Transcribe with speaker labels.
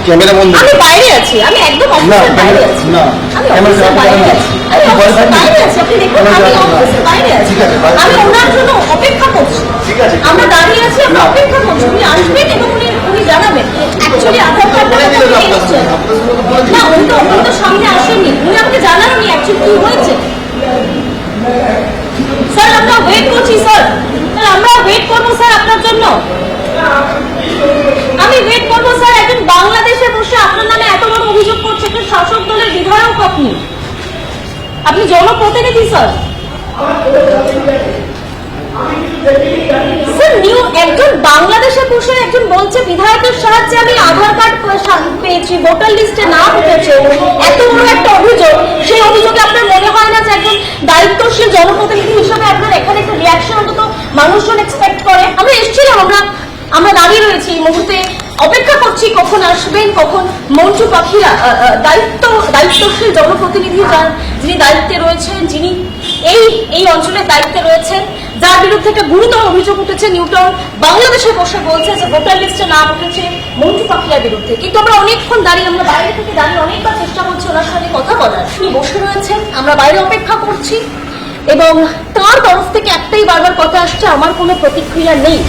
Speaker 1: Camera বন্ধ।
Speaker 2: আমি বাইরে আছি, আমি একদম অফিসের বাইরে আছি।
Speaker 1: না
Speaker 2: আমি অফিসের বাইরে আছি, আমি অফিসের বাইরে আছি। আপনি দেখুন আমি অফিসের বাইরে আছি। আমি ওনার জন্য অপেক্ষা করছি।
Speaker 1: ঠিক আছে,
Speaker 2: আমরা দাঁড়িয়ে আছি, আমরা অপেক্ষা করছি। উনি আসবেন এবং উনি জানাবেন অ্যাকচুয়ালি আধার কার্ডটা নিয়ে নিচ্ছেন। না, উনি তো সামনে আসেননি, উনি আমাকে জানাননি অ্যাকচুয়ালি কি হয়েছে। স্যার আমরা ওয়েট করছি স্যার, আমরা ওয়েট করবো স্যার আপনার জন্য। আমি ওয়েট করবো স্যার। একজন বাংলাদেশে বসে আপনার নামে এত বড় অভিযোগ করছে, একটা শাসক দলের বিধায়ক আপনি জনপ্রতিনিধি স্যার। স্যার একজন বাংলাদেশে বসে একজন বলছে বিধায়কের সাহায্যে আমি আধার কার্ড পেয়েছি, ভোটার লিস্টে নাম উঠেছে, এত বড় একটা অভিযোগ। সেই অভিযোগে আপনার মনে হয় না যে একজন দায়িত্বশীল জনপ্রতিনিধি হিসেবে আপনার এখানে একটা রিয়াকশন অন্তত মানুষজন এক্সপেক্ট করে? আমরা এসেছিলাম, আমরা দাঁড়িয়ে রয়েছি, এই মুহূর্তে অপেক্ষা করছি কখন আসবেন, কখন মঞ্চু পাখিরা দায়িত্বশীল জনপ্রতিনিধি যিনি দায়িত্বে রয়েছেন, যিনি এই অঞ্চলের দায়িত্বে রয়েছেন, যার বিরুদ্ধে একটা গুরুতর অভিযোগ উঠেছে, নিউটন বাংলাদেশে বসে বলছে যে ভোটার লিস্টে নাম উঠেছে মঞ্চু পাখিরার বিরুদ্ধে। কিন্তু আমরা অনেকক্ষণ দাঁড়িয়ে, আমরা বাইরে থেকে দাঁড়িয়ে অনেকবার চেষ্টা করছি ওনার সঙ্গে কথা বলার। তিনি বসে রয়েছেন, আমরা বাইরে অপেক্ষা করছি এবং তার তরফ থেকে একটাই বারবার কথা আসছে, আমার কোনো প্রতিক্রিয়া নেই।